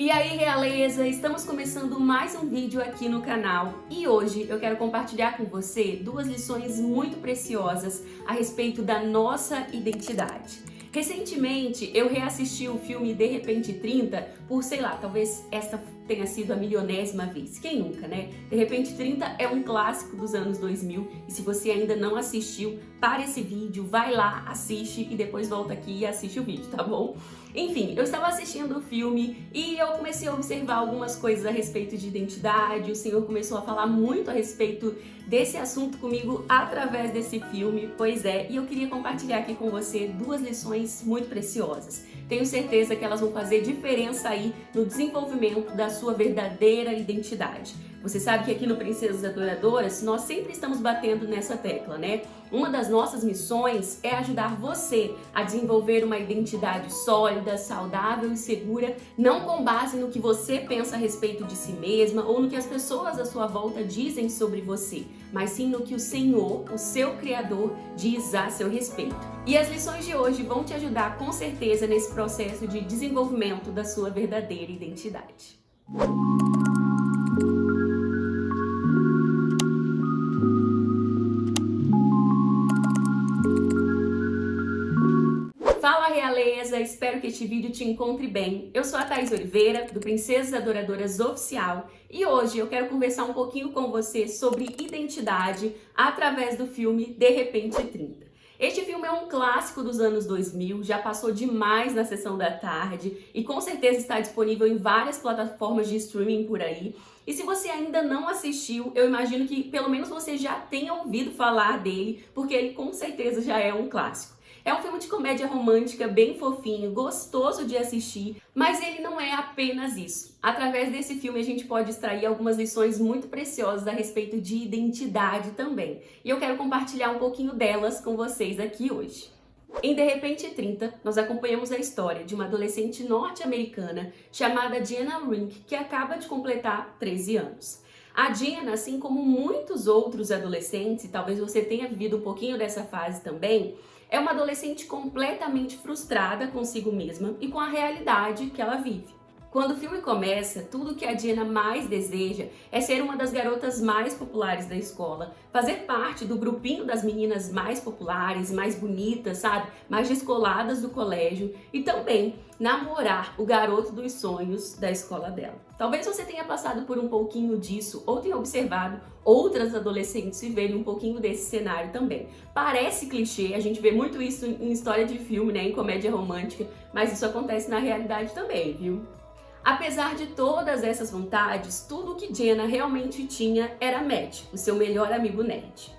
E aí, realeza, estamos começando mais um vídeo aqui no canal e hoje eu quero compartilhar com você duas lições muito preciosas a respeito da nossa identidade. Recentemente eu reassisti o filme De Repente 30 por, sei lá, talvez esta tenha sido a milionésima vez. Quem nunca, né? De Repente 30 é um clássico dos anos 2000 e se você ainda não assistiu, para esse vídeo, vai lá, assiste e depois volta aqui e assiste o vídeo, tá bom? Enfim, eu estava assistindo o filme e eu comecei a observar algumas coisas a respeito de identidade. O Senhor começou a falar muito a respeito desse assunto comigo através desse filme, pois é, e eu queria compartilhar aqui com você duas lições muito preciosas. Tenho certeza que elas vão fazer diferença aí no desenvolvimento da sua verdadeira identidade. Você sabe que aqui no Princesas Adoradoras nós sempre estamos batendo nessa tecla, né? Uma das nossas missões é ajudar você a desenvolver uma identidade sólida, saudável e segura, não com base no que você pensa a respeito de si mesma ou no que as pessoas à sua volta dizem sobre você, mas sim no que o Senhor, o seu Criador, diz a seu respeito. E as lições de hoje vão te ajudar com certeza nesse processo de desenvolvimento da sua verdadeira identidade. Fala, realeza! Espero que este vídeo te encontre bem. Eu sou a Thaís Oliveira, do Princesas Adoradoras Oficial, e hoje eu quero conversar um pouquinho com você sobre identidade através do filme De Repente 30. Este filme é um clássico dos anos 2000, já passou demais na sessão da tarde e com certeza está disponível em várias plataformas de streaming por aí. E se você ainda não assistiu, eu imagino que pelo menos você já tenha ouvido falar dele, porque ele com certeza já é um clássico. É um filme de comédia romântica bem fofinho, gostoso de assistir, mas ele não é apenas isso. Através desse filme a gente pode extrair algumas lições muito preciosas a respeito de identidade também. E eu quero compartilhar um pouquinho delas com vocês aqui hoje. Em De Repente 30, nós acompanhamos a história de uma adolescente norte-americana chamada Jenna Rink, que acaba de completar 13 anos. A Jenna, assim como muitos outros adolescentes, e talvez você tenha vivido um pouquinho dessa fase também, é uma adolescente completamente frustrada consigo mesma e com a realidade que ela vive. Quando o filme começa, tudo que a Jenna mais deseja é ser uma das garotas mais populares da escola, fazer parte do grupinho das meninas mais populares, mais bonitas, sabe? Mais descoladas do colégio e também namorar o garoto dos sonhos da escola dela. Talvez você tenha passado por um pouquinho disso ou tenha observado outras adolescentes viverem um pouquinho desse cenário também. Parece clichê, a gente vê muito isso em história de filme, né, em comédia romântica, mas isso acontece na realidade também, viu? Apesar de todas essas vontades, tudo o que Jenna realmente tinha era Matt, o seu melhor amigo nerd.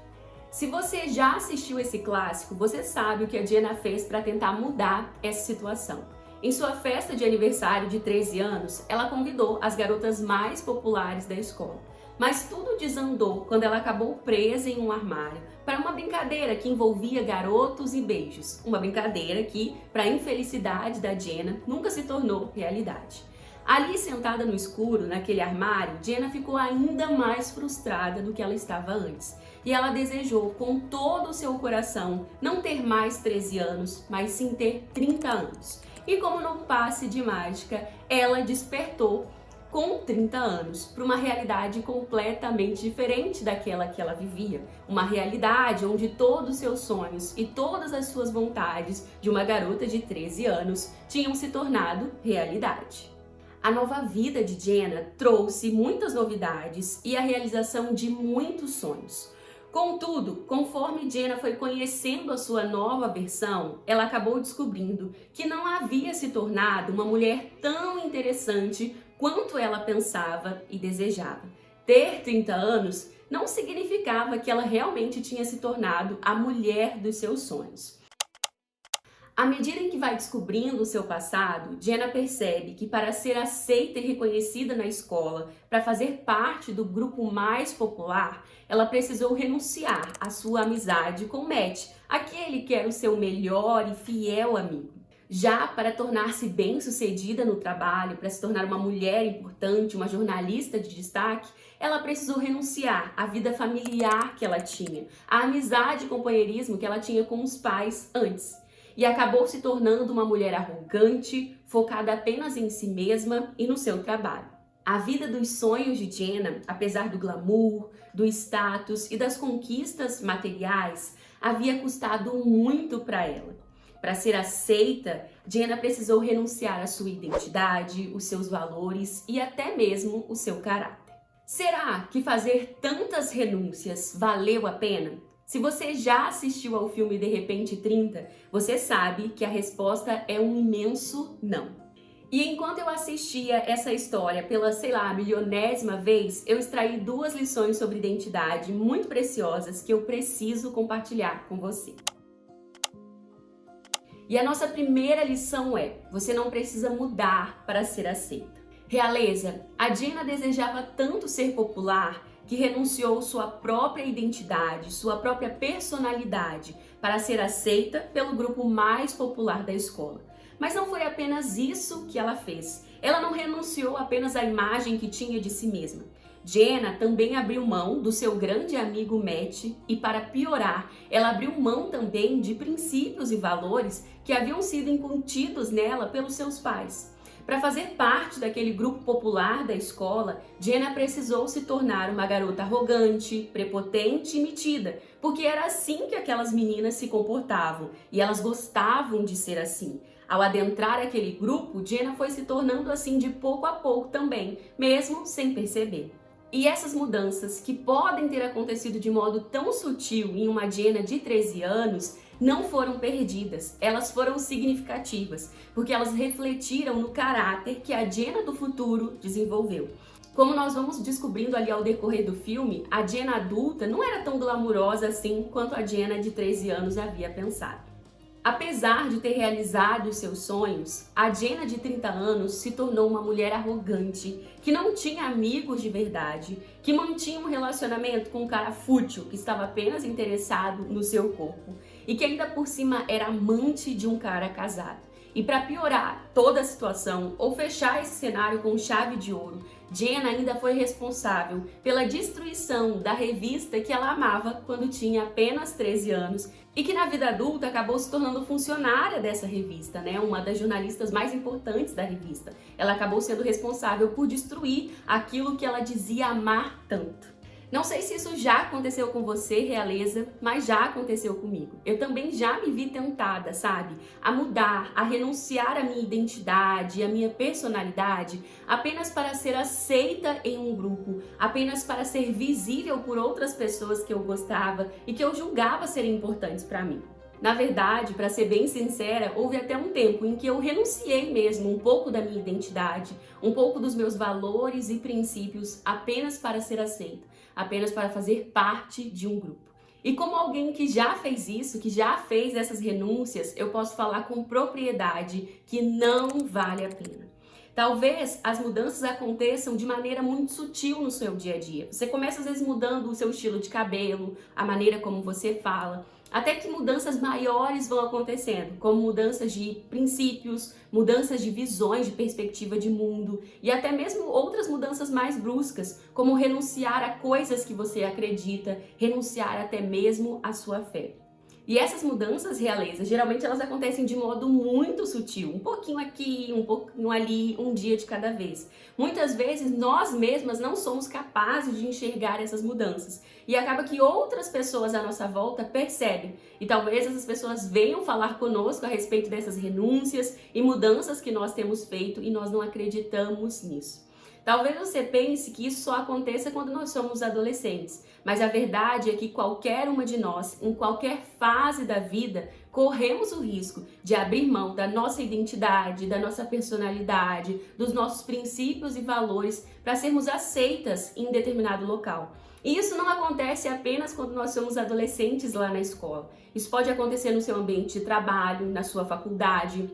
Se você já assistiu esse clássico, você sabe o que a Jenna fez para tentar mudar essa situação. Em sua festa de aniversário de 13 anos, ela convidou as garotas mais populares da escola. Mas tudo desandou quando ela acabou presa em um armário para uma brincadeira que envolvia garotos e beijos. Uma brincadeira que, para a infelicidade da Jenna, nunca se tornou realidade. Ali, sentada no escuro, naquele armário, Jenna ficou ainda mais frustrada do que ela estava antes. E ela desejou, com todo o seu coração, não ter mais 13 anos, mas sim ter 30 anos. E como num passe de mágica, ela despertou com 30 anos para uma realidade completamente diferente daquela que ela vivia. Uma realidade onde todos os seus sonhos e todas as suas vontades de uma garota de 13 anos tinham se tornado realidade. A nova vida de Jenna trouxe muitas novidades e a realização de muitos sonhos. Contudo, conforme Jenna foi conhecendo a sua nova versão, ela acabou descobrindo que não havia se tornado uma mulher tão interessante quanto ela pensava e desejava. Ter 30 anos não significava que ela realmente tinha se tornado a mulher dos seus sonhos. À medida em que vai descobrindo o seu passado, Jenna percebe que para ser aceita e reconhecida na escola, para fazer parte do grupo mais popular, ela precisou renunciar à sua amizade com Matt, aquele que era o seu melhor e fiel amigo. Já para tornar-se bem-sucedida no trabalho, para se tornar uma mulher importante, uma jornalista de destaque, ela precisou renunciar à vida familiar que ela tinha, à amizade e companheirismo que ela tinha com os pais antes. e acabou se tornando uma mulher arrogante, focada apenas em si mesma e no seu trabalho. A vida dos sonhos de Jenna, apesar do glamour, do status e das conquistas materiais, havia custado muito para ela. Para ser aceita, Jenna precisou renunciar à sua identidade, os seus valores e até mesmo o seu caráter. Será que fazer tantas renúncias valeu a pena? Se você já assistiu ao filme De Repente 30, você sabe que a resposta é um imenso não. E enquanto eu assistia essa história pela, milionésima vez, eu extraí 2 lições sobre identidade muito preciosas que eu preciso compartilhar com você. E a nossa primeira lição é: você não precisa mudar para ser aceita. Realeza, a Jenna desejava tanto ser popular que renunciou sua própria identidade, sua própria personalidade para ser aceita pelo grupo mais popular da escola. Mas não foi apenas isso que ela fez. Ela não renunciou apenas à imagem que tinha de si mesma. Jenna também abriu mão do seu grande amigo Matt e, para piorar, ela abriu mão também de princípios e valores que haviam sido incutidos nela pelos seus pais. Para fazer parte daquele grupo popular da escola, Jenna precisou se tornar uma garota arrogante, prepotente e metida, porque era assim que aquelas meninas se comportavam e elas gostavam de ser assim. Ao adentrar aquele grupo, Jenna foi se tornando assim de pouco a pouco também, mesmo sem perceber. E essas mudanças, que podem ter acontecido de modo tão sutil em uma Jenna de 13 anos, não foram perdidas, elas foram significativas, porque elas refletiram no caráter que a Jenna do futuro desenvolveu. Como nós vamos descobrindo ali ao decorrer do filme, a Jenna adulta não era tão glamurosa assim quanto a Jenna de 13 anos havia pensado. Apesar de ter realizado os seus sonhos, a Jenna de 30 anos se tornou uma mulher arrogante, que não tinha amigos de verdade, que mantinha um relacionamento com um cara fútil, que estava apenas interessado no seu corpo, e que ainda por cima era amante de um cara casado. E para piorar toda a situação, ou fechar esse cenário com chave de ouro, Jenna ainda foi responsável pela destruição da revista que ela amava quando tinha apenas 13 anos e que na vida adulta acabou se tornando funcionária dessa revista, né? Uma das jornalistas mais importantes da revista. Ela acabou sendo responsável por destruir aquilo que ela dizia amar tanto. Não sei se isso já aconteceu com você, Realeza, mas já aconteceu comigo. Eu também já me vi tentada, sabe? A mudar, a renunciar à minha identidade, à minha personalidade, apenas para ser aceita em um grupo, apenas para ser visível por outras pessoas que eu gostava e que eu julgava serem importantes para mim. Na verdade, para ser bem sincera, houve até um tempo em que eu renunciei mesmo um pouco da minha identidade, um pouco dos meus valores e princípios apenas para ser aceita, apenas para fazer parte de um grupo. E como alguém que já fez isso, que já fez essas renúncias, eu posso falar com propriedade que não vale a pena. Talvez as mudanças aconteçam de maneira muito sutil no seu dia a dia. Você começa às vezes mudando o seu estilo de cabelo, a maneira como você fala, até que mudanças maiores vão acontecendo, como mudanças de princípios, mudanças de visões, de perspectiva de mundo e até mesmo outras mudanças mais bruscas, como renunciar a coisas que você acredita, renunciar até mesmo à sua fé. E essas mudanças, Realeza, geralmente elas acontecem de modo muito sutil, um pouquinho aqui, um pouquinho ali, um dia de cada vez. Muitas vezes nós mesmas não somos capazes de enxergar essas mudanças e acaba que outras pessoas à nossa volta percebem e talvez essas pessoas venham falar conosco a respeito dessas renúncias e mudanças que nós temos feito e nós não acreditamos nisso. Talvez você pense que isso só aconteça quando nós somos adolescentes, mas a verdade é que qualquer uma de nós, em qualquer fase da vida, corremos o risco de abrir mão da nossa identidade, da nossa personalidade, dos nossos princípios e valores para sermos aceitas em determinado local. E isso não acontece apenas quando nós somos adolescentes lá na escola. Isso pode acontecer no seu ambiente de trabalho, na sua faculdade,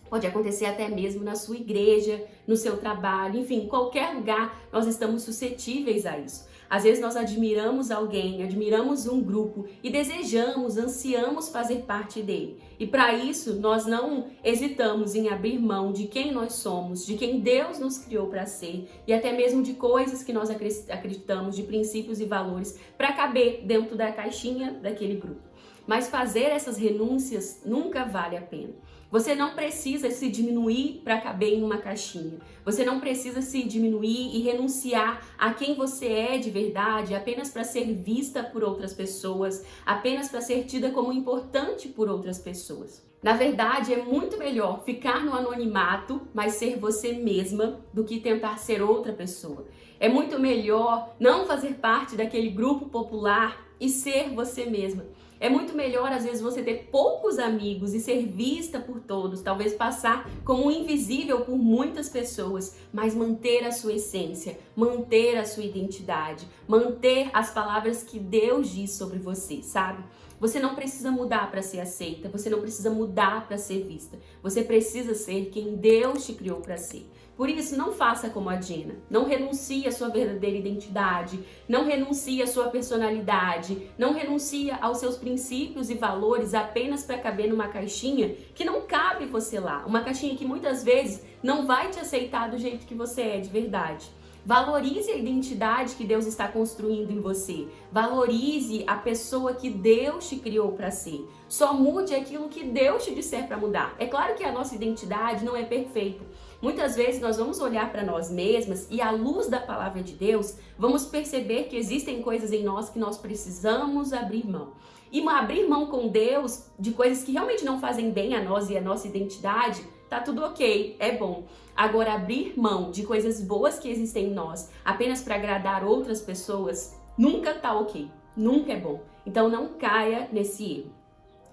pode acontecer até mesmo na sua igreja, no seu trabalho, enfim, em qualquer lugar nós estamos suscetíveis a isso. Às vezes nós admiramos alguém, admiramos um grupo e desejamos, ansiamos fazer parte dele. E para isso nós não hesitamos em abrir mão de quem nós somos, de quem Deus nos criou para ser e até mesmo de coisas que nós acreditamos, de princípios e valores para caber dentro da caixinha daquele grupo. mas fazer essas renúncias nunca vale a pena. Você não precisa se diminuir para caber em uma caixinha. Você não precisa se diminuir e renunciar a quem você é de verdade apenas para ser vista por outras pessoas, apenas para ser tida como importante por outras pessoas. Na verdade, é muito melhor ficar no anonimato, mas ser você mesma, do que tentar ser outra pessoa. É muito melhor não fazer parte daquele grupo popular e ser você mesma. É muito melhor, às vezes, você ter poucos amigos e ser vista por todos, talvez passar como invisível por muitas pessoas, mas manter a sua essência, manter a sua identidade, manter as palavras que Deus diz sobre você, sabe? Você não precisa mudar para ser aceita, você não precisa mudar para ser vista. Você precisa ser quem Deus te criou para ser. Por isso, não faça como a Jenna. Não renuncie à sua verdadeira identidade, não renuncie à sua personalidade, não renuncie aos seus princípios e valores apenas para caber numa caixinha que não cabe você lá. Uma caixinha que muitas vezes não vai te aceitar do jeito que você é de verdade. Valorize a identidade que Deus está construindo em você. Valorize a pessoa que Deus te criou para ser. Só mude aquilo que Deus te disser para mudar. É claro que a nossa identidade não é perfeita. Muitas vezes nós vamos olhar para nós mesmas e, à luz da palavra de Deus, vamos perceber que existem coisas em nós que nós precisamos abrir mão. E abrir mão com Deus de coisas que realmente não fazem bem a nós e a nossa identidade, tá tudo ok, é bom. Agora, abrir mão de coisas boas que existem em nós apenas para agradar outras pessoas, nunca tá ok, nunca é bom. Então não caia nesse erro.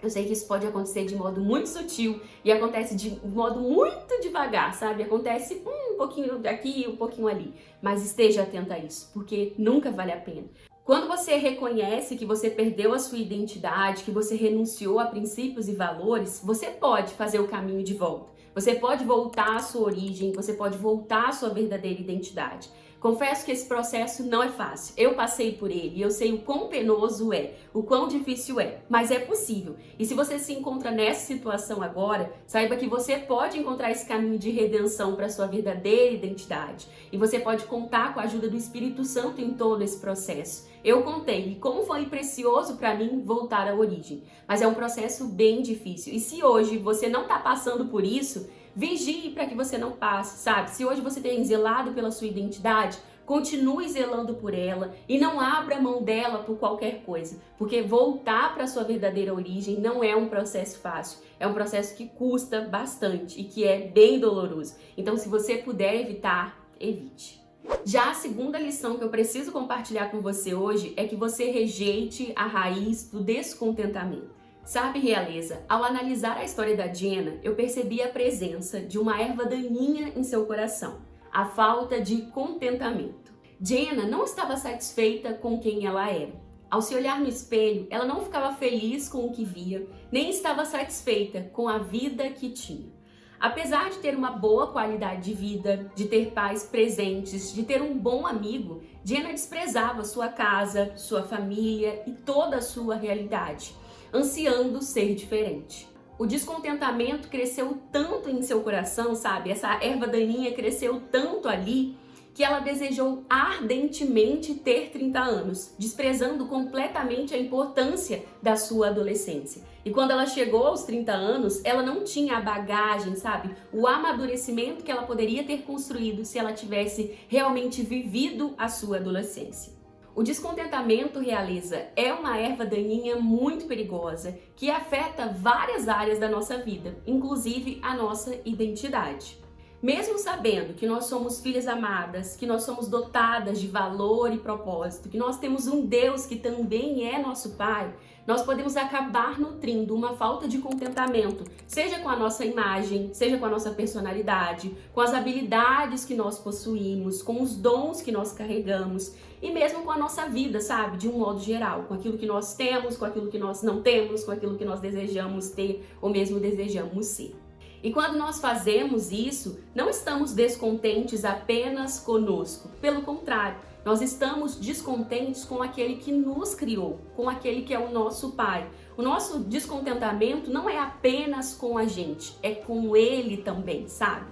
Eu sei que isso pode acontecer de modo muito sutil e acontece de modo muito devagar, sabe? Acontece um pouquinho aqui, um pouquinho ali. Mas esteja atento a isso, porque nunca vale a pena. Quando você reconhece que você perdeu a sua identidade, que você renunciou a princípios e valores, você pode fazer o caminho de volta. Você pode voltar à sua origem, você pode voltar à sua verdadeira identidade. Confesso que esse processo não é fácil. Eu passei por ele e eu sei o quão penoso é, o quão difícil é, mas é possível. E se você se encontra nessa situação agora, saiba que você pode encontrar esse caminho de redenção para a sua verdadeira identidade. E você pode contar com a ajuda do Espírito Santo em todo esse processo. Eu contei como foi precioso para mim voltar à origem, mas é um processo bem difícil. E se hoje você não está passando por isso, vigie para que você não passe, sabe? Se hoje você tem zelado pela sua identidade, continue zelando por ela e não abra mão dela por qualquer coisa, porque voltar para a sua verdadeira origem não é um processo fácil, é um processo que custa bastante e que é bem doloroso. Então, se você puder evitar, evite. Já a segunda lição que eu preciso compartilhar com você hoje é que você rejeite a raiz do descontentamento. Sabe, realeza, ao analisar a história da Jenna, eu percebi a presença de uma erva daninha em seu coração, a falta de contentamento. Jenna não estava satisfeita com quem ela era. Ao se olhar no espelho, ela não ficava feliz com o que via, nem estava satisfeita com a vida que tinha. Apesar de ter uma boa qualidade de vida, de ter pais presentes, de ter um bom amigo, Jenna desprezava sua casa, sua família e toda a sua realidade, ansiando ser diferente. O descontentamento cresceu tanto em seu coração, sabe? Essa erva daninha cresceu tanto ali que ela desejou ardentemente ter 30 anos, desprezando completamente a importância da sua adolescência. E quando ela chegou aos 30 anos, ela não tinha a bagagem, sabe? O amadurecimento que ela poderia ter construído se ela tivesse realmente vivido a sua adolescência. O descontentamento, realeza, é uma erva daninha muito perigosa que afeta várias áreas da nossa vida, inclusive a nossa identidade. Mesmo sabendo que nós somos filhas amadas, que nós somos dotadas de valor e propósito, que nós temos um Deus que também é nosso Pai, nós podemos acabar nutrindo uma falta de contentamento, seja com a nossa imagem, seja com a nossa personalidade, com as habilidades que nós possuímos, com os dons que nós carregamos e mesmo com a nossa vida, sabe? De um modo geral, com aquilo que nós temos, com aquilo que nós não temos, com aquilo que nós desejamos ter ou mesmo desejamos ser. E quando nós fazemos isso, não estamos descontentes apenas conosco. Pelo contrário, nós estamos descontentes com aquele que nos criou, com aquele que é o nosso Pai. O nosso descontentamento não é apenas com a gente, é com Ele também, sabe?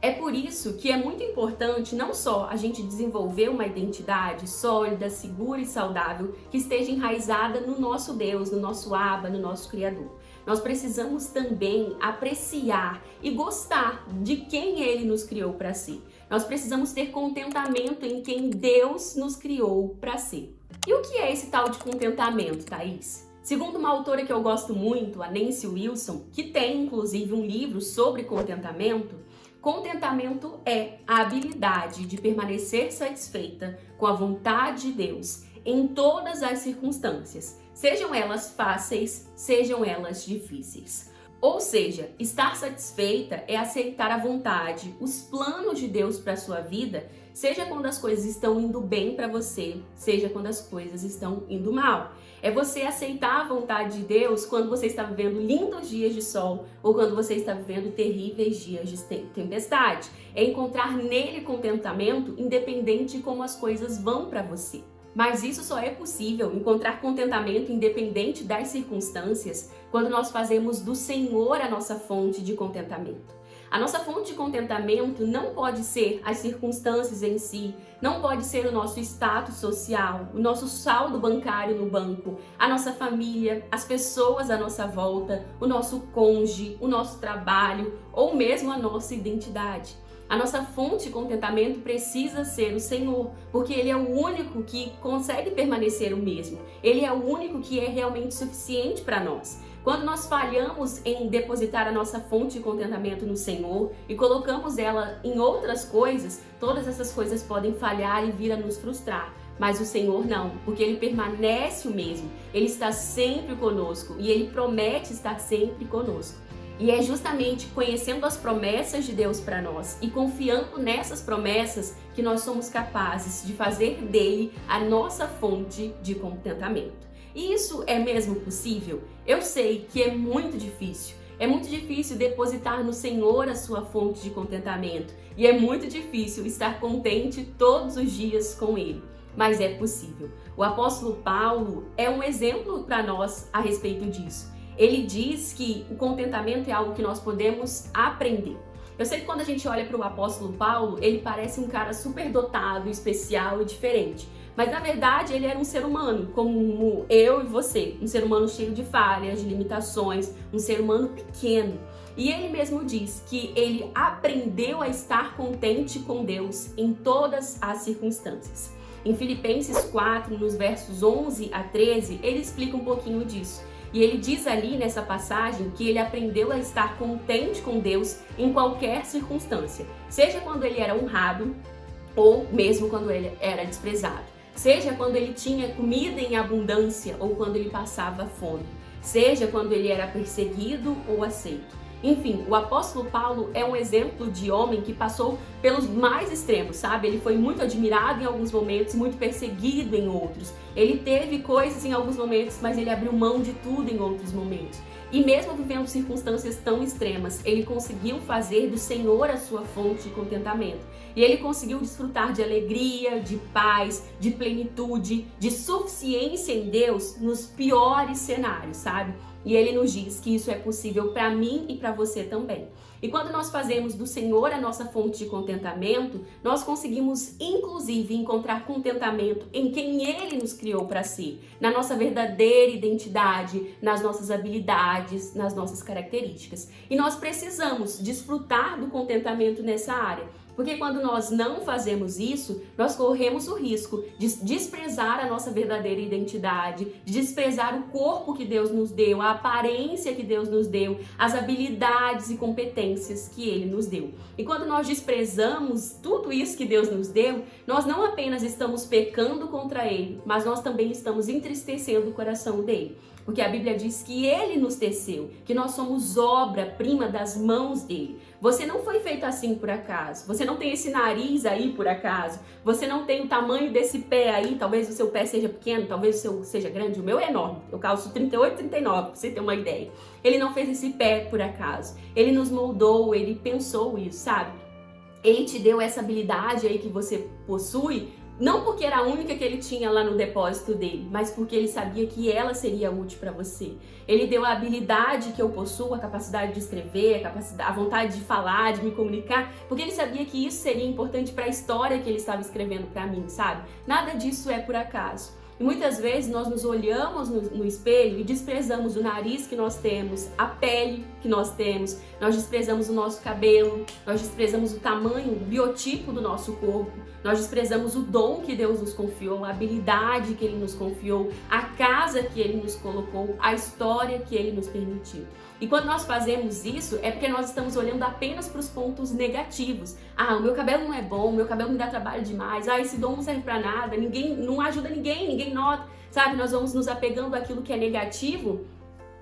É por isso que é muito importante não só a gente desenvolver uma identidade sólida, segura e saudável que esteja enraizada no nosso Deus, no nosso Abba, no nosso Criador. Nós precisamos também apreciar e gostar de quem Ele nos criou para ser. Nós precisamos ter contentamento em quem Deus nos criou para ser. E o que é esse tal de contentamento, Thaís? Segundo uma autora que eu gosto muito, a Nancy Wilson, que tem inclusive um livro sobre contentamento, contentamento é a habilidade de permanecer satisfeita com a vontade de Deus em todas as circunstâncias, sejam elas fáceis, sejam elas difíceis. Ou seja, estar satisfeita é aceitar a vontade, os planos de Deus para a sua vida, seja quando as coisas estão indo bem para você, seja quando as coisas estão indo mal. É você aceitar a vontade de Deus quando você está vivendo lindos dias de sol ou quando você está vivendo terríveis dias de tempestade. É encontrar nele contentamento independente de como as coisas vão para você. Mas isso só é possível encontrar contentamento independente das circunstâncias quando nós fazemos do Senhor a nossa fonte de contentamento. A nossa fonte de contentamento não pode ser as circunstâncias em si, não pode ser o nosso status social, o nosso saldo bancário no banco, a nossa família, as pessoas à nossa volta, o nosso cônjuge, o nosso trabalho ou mesmo a nossa identidade. A nossa fonte de contentamento precisa ser o Senhor, porque Ele é o único que consegue permanecer o mesmo. Ele é o único que é realmente suficiente para nós. Quando nós falhamos em depositar a nossa fonte de contentamento no Senhor e colocamos ela em outras coisas, todas essas coisas podem falhar e vir a nos frustrar. Mas o Senhor não, porque Ele permanece o mesmo. Ele está sempre conosco e Ele promete estar sempre conosco. E é justamente conhecendo as promessas de Deus para nós e confiando nessas promessas que nós somos capazes de fazer dele a nossa fonte de contentamento. E isso é mesmo possível? Eu sei que é muito difícil. É muito difícil depositar no Senhor a sua fonte de contentamento. E é muito difícil estar contente todos os dias com Ele. Mas é possível. O apóstolo Paulo é um exemplo para nós a respeito disso. Ele diz que o contentamento é algo que nós podemos aprender. Eu sei que quando a gente olha para o apóstolo Paulo, ele parece um cara superdotado, especial e diferente. Mas na verdade ele era um ser humano, como eu e você. Um ser humano cheio de falhas, de limitações, um ser humano pequeno. E ele mesmo diz que ele aprendeu a estar contente com Deus em todas as circunstâncias. Em Filipenses 4, nos versos 11 a 13, ele explica um pouquinho disso. E ele diz ali nessa passagem que ele aprendeu a estar contente com Deus em qualquer circunstância, seja quando ele era honrado ou mesmo quando ele era desprezado, seja quando ele tinha comida em abundância ou quando ele passava fome, seja quando ele era perseguido ou aceito. Enfim, o apóstolo Paulo é um exemplo de homem que passou pelos mais extremos, sabe? Ele foi muito admirado em alguns momentos, muito perseguido em outros. Ele teve coisas em alguns momentos, mas ele abriu mão de tudo em outros momentos. E mesmo vivendo circunstâncias tão extremas, ele conseguiu fazer do Senhor a sua fonte de contentamento. E ele conseguiu desfrutar de alegria, de paz, de plenitude, de suficiência em Deus nos piores cenários, sabe? E ele nos diz que isso é possível para mim e para você também. E quando nós fazemos do Senhor a nossa fonte de contentamento, nós conseguimos inclusive encontrar contentamento em quem Ele nos criou para ser, na nossa verdadeira identidade, nas nossas habilidades, nas nossas características. E nós precisamos desfrutar do contentamento nessa área. Porque quando nós não fazemos isso, nós corremos o risco de desprezar a nossa verdadeira identidade, de desprezar o corpo que Deus nos deu, a aparência que Deus nos deu, as habilidades e competências que Ele nos deu. E quando nós desprezamos tudo isso que Deus nos deu, nós não apenas estamos pecando contra Ele, mas nós também estamos entristecendo o coração dele. Porque a Bíblia diz que Ele nos teceu, que nós somos obra-prima das mãos dele. Você não foi feito assim por acaso. Você não tem esse nariz aí por acaso. Você não tem o tamanho desse pé aí. Talvez o seu pé seja pequeno, talvez o seu seja grande. O meu é enorme. Eu calço 38, 39, pra você ter uma ideia. Ele não fez esse pé por acaso. Ele nos moldou, Ele pensou isso, sabe? Ele te deu essa habilidade aí que você possui Não porque era a única que ele tinha lá no depósito dele, mas porque ele sabia que ela seria útil para você. Ele deu a habilidade que eu possuo, a capacidade de escrever, a vontade de falar, de me comunicar, porque ele sabia que isso seria importante para a história que ele estava escrevendo para mim, sabe? Nada disso é por acaso. E muitas vezes nós nos olhamos no espelho e desprezamos o nariz que nós temos, a pele que nós temos, nós desprezamos o nosso cabelo, nós desprezamos o tamanho, o biotipo do nosso corpo, nós desprezamos o dom que Deus nos confiou, a habilidade que Ele nos confiou, a casa que Ele nos colocou, a história que Ele nos permitiu. E quando nós fazemos isso, é porque nós estamos olhando apenas para os pontos negativos. Ah, o meu cabelo não é bom, o meu cabelo me dá trabalho demais, ah, esse dom não serve para nada, ninguém não ajuda ninguém nota, sabe? Nós vamos nos apegando àquilo que é negativo,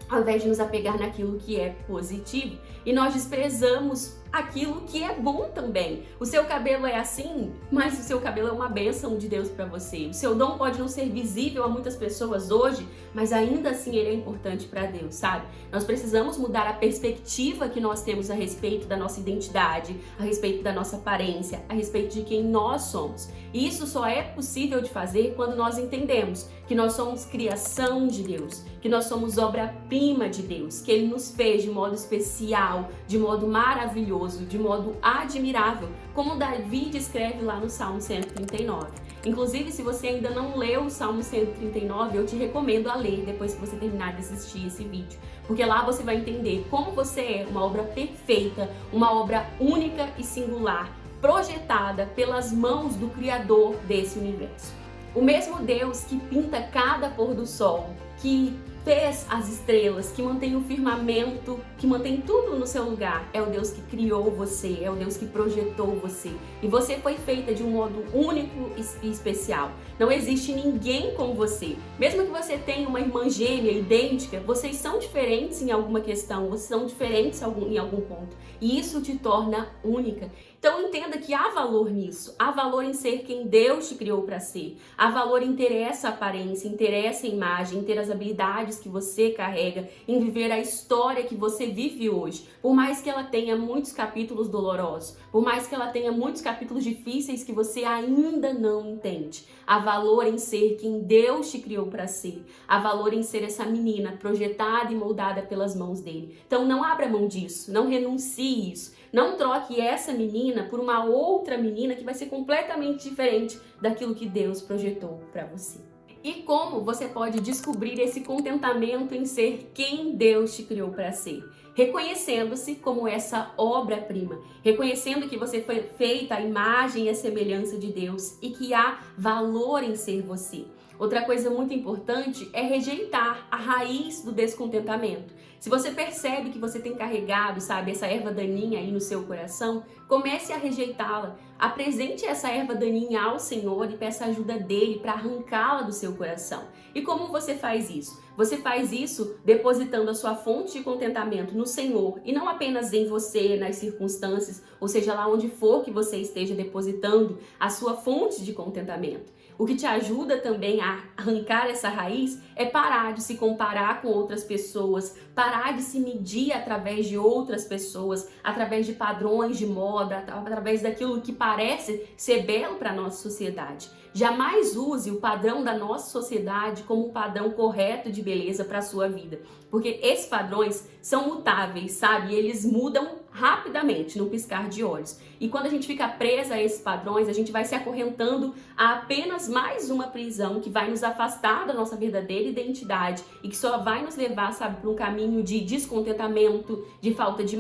ao invés de nos apegar naquilo que é positivo. E nós desprezamos aquilo que é bom também. O seu cabelo é assim, mas o seu cabelo é uma bênção de Deus para você. O seu dom pode não ser visível a muitas pessoas hoje, mas ainda assim ele é importante para Deus, sabe? Nós precisamos mudar a perspectiva que nós temos a respeito da nossa identidade, a respeito da nossa aparência, a respeito de quem nós somos. E isso só é possível de fazer quando nós entendemos que nós somos criação de Deus, que nós somos obra-prima de Deus, que Ele nos fez de modo especial, de modo maravilhoso, de modo admirável, como Davi descreve lá no Salmo 139. Inclusive, se você ainda não leu o Salmo 139, eu te recomendo a ler depois que você terminar de assistir esse vídeo, porque lá você vai entender como você é uma obra perfeita, uma obra única e singular, projetada pelas mãos do Criador desse universo. O mesmo Deus que pinta cada pôr do sol, que fez as estrelas, que mantém o firmamento, que mantém tudo no seu lugar, é o Deus que criou você, é o Deus que projetou você. E você foi feita de um modo único e especial. Não existe ninguém como você. Mesmo que você tenha uma irmã gêmea idêntica, vocês são diferentes em alguma questão, vocês são diferentes em algum ponto. E isso te torna única. Então entenda que há valor nisso, há valor em ser quem Deus te criou para ser, há valor em ter essa aparência, em ter essa imagem, em ter as habilidades que você carrega, em viver a história que você vive hoje. Por mais que ela tenha muitos capítulos dolorosos, por mais que ela tenha muitos capítulos difíceis que você ainda não entende, há valor em ser quem Deus te criou para ser, há valor em ser essa menina projetada e moldada pelas mãos dele. Então não abra mão disso, não renuncie isso. Não troque essa menina por uma outra menina que vai ser completamente diferente daquilo que Deus projetou para você. E como você pode descobrir esse contentamento em ser quem Deus te criou para ser? Reconhecendo-se como essa obra-prima, reconhecendo que você foi feita à imagem e à semelhança de Deus e que há valor em ser você. Outra coisa muito importante é rejeitar a raiz do descontentamento. Se você percebe que você tem carregado, sabe, essa erva daninha aí no seu coração, comece a rejeitá-la. Apresente essa erva daninha ao Senhor e peça a ajuda dele para arrancá-la do seu coração. E como você faz isso? Você faz isso depositando a sua fonte de contentamento no Senhor e não apenas em você, nas circunstâncias, ou seja, lá onde for que você esteja depositando a sua fonte de contentamento. O que te ajuda também a arrancar essa raiz é parar de se comparar com outras pessoas, parar de se medir através de outras pessoas, através de padrões de moda, através daquilo que parece ser belo para a nossa sociedade. Jamais use o padrão da nossa sociedade como um padrão correto de beleza para a sua vida, porque esses padrões são mutáveis, sabe? E eles mudam rapidamente, num piscar de olhos. E quando a gente fica presa a esses padrões, a gente vai se acorrentando a apenas mais uma prisão que vai nos afastar da nossa verdadeira identidade e que só vai nos levar, sabe, para um caminho de descontentamento, de falta de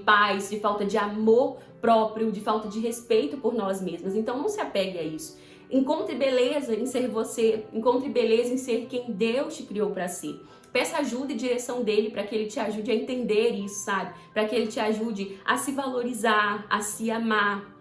paz, de falta de amor próprio, de falta de respeito por nós mesmos. Então não se apegue a isso. Encontre beleza em ser você, encontre beleza em ser quem Deus te criou para ser. Peça ajuda e direção dele para que ele te ajude a entender isso, sabe? Para que ele te ajude a se valorizar, a se amar,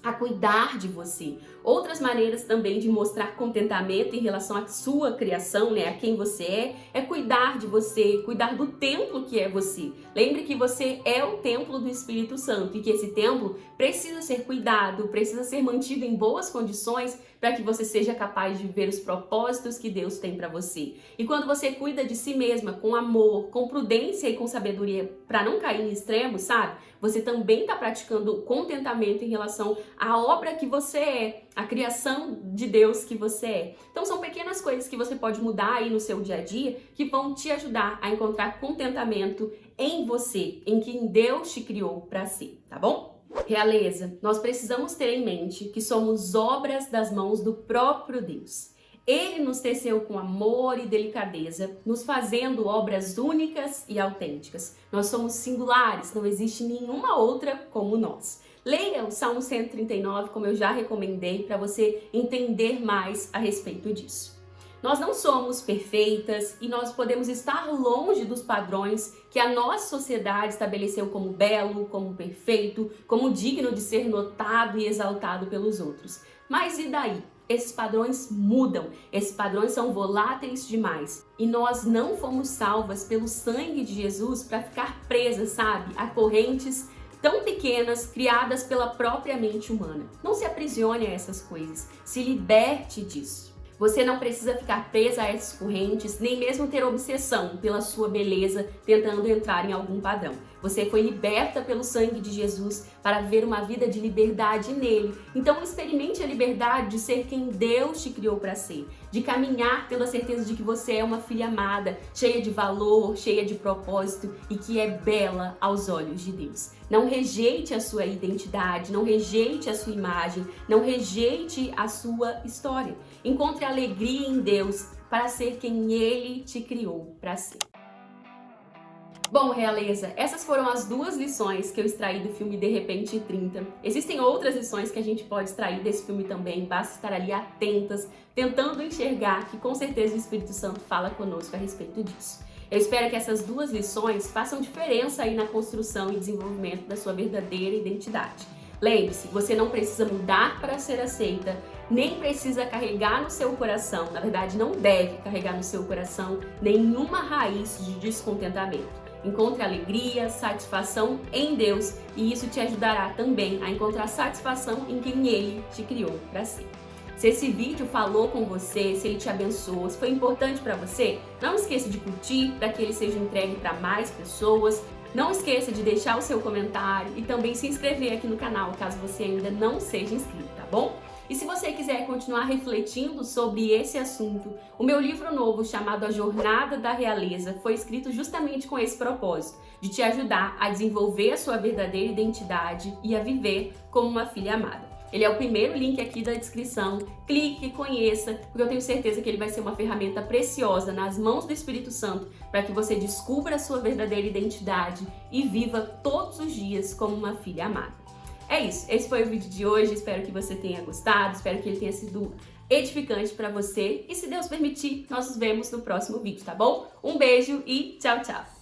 a cuidar de você. Outras maneiras também de mostrar contentamento em relação à sua criação, né, a quem você é cuidar de você, cuidar do templo que é você. Lembre que você é o templo do Espírito Santo e que esse templo precisa ser cuidado, precisa ser mantido em boas condições para que você seja capaz de viver os propósitos que Deus tem para você. E quando você cuida de si mesma com amor, com prudência e com sabedoria para não cair em extremos, sabe? você também está praticando contentamento em relação à obra que você é, a criação de Deus que você é. Então são pequenas coisas que você pode mudar aí no seu dia a dia que vão te ajudar a encontrar contentamento em você, em quem Deus te criou para ser, tá bom? Realeza, nós precisamos ter em mente que somos obras das mãos do próprio Deus. Ele nos teceu com amor e delicadeza, nos fazendo obras únicas e autênticas. Nós somos singulares, não existe nenhuma outra como nós. Leia o Salmo 139, como eu já recomendei, para você entender mais a respeito disso. Nós não somos perfeitas e nós podemos estar longe dos padrões que a nossa sociedade estabeleceu como belo, como perfeito, como digno de ser notado e exaltado pelos outros. Mas e daí? Esses padrões mudam, esses padrões são voláteis demais. E nós não fomos salvas pelo sangue de Jesus para ficar presas, sabe, a correntes tão pequenas criadas pela própria mente humana. Não se aprisione a essas coisas, se liberte disso. Você não precisa ficar presa a essas correntes, nem mesmo ter obsessão pela sua beleza, tentando entrar em algum padrão. Você foi liberta pelo sangue de Jesus para viver uma vida de liberdade nele. Então experimente a liberdade de ser quem Deus te criou para ser, de caminhar tendo a certeza de que você é uma filha amada, cheia de valor, cheia de propósito e que é bela aos olhos de Deus. Não rejeite a sua identidade, não rejeite a sua imagem, não rejeite a sua história. Encontre alegria em Deus para ser quem Ele te criou para ser. Bom, Realeza, essas foram as 2 lições que eu extraí do filme De Repente 30. Existem outras lições que a gente pode extrair desse filme também, basta estar ali atentas, tentando enxergar que com certeza o Espírito Santo fala conosco a respeito disso. Eu espero que essas 2 lições façam diferença aí na construção e desenvolvimento da sua verdadeira identidade. Lembre-se, você não precisa mudar para ser aceita, nem precisa carregar no seu coração, na verdade não deve carregar no seu coração nenhuma raiz de descontentamento. Encontre alegria, satisfação em Deus e isso te ajudará também a encontrar satisfação em quem Ele te criou para ser. Se esse vídeo falou com você, se ele te abençoou, se foi importante para você, não esqueça de curtir para que ele seja entregue para mais pessoas. Não esqueça de deixar o seu comentário e também se inscrever aqui no canal, caso você ainda não seja inscrito, tá bom? E se você quiser continuar refletindo sobre esse assunto, o meu livro novo chamado A Jornada da Realeza foi escrito justamente com esse propósito, de te ajudar a desenvolver a sua verdadeira identidade e a viver como uma filha amada. Ele é o primeiro link aqui da descrição, clique, conheça, porque eu tenho certeza que ele vai ser uma ferramenta preciosa nas mãos do Espírito Santo para que você descubra a sua verdadeira identidade e viva todos os dias como uma filha amada. É isso, esse foi o vídeo de hoje, espero que você tenha gostado, espero que ele tenha sido edificante para você e se Deus permitir, nós nos vemos no próximo vídeo, tá bom? Um beijo e tchau, tchau!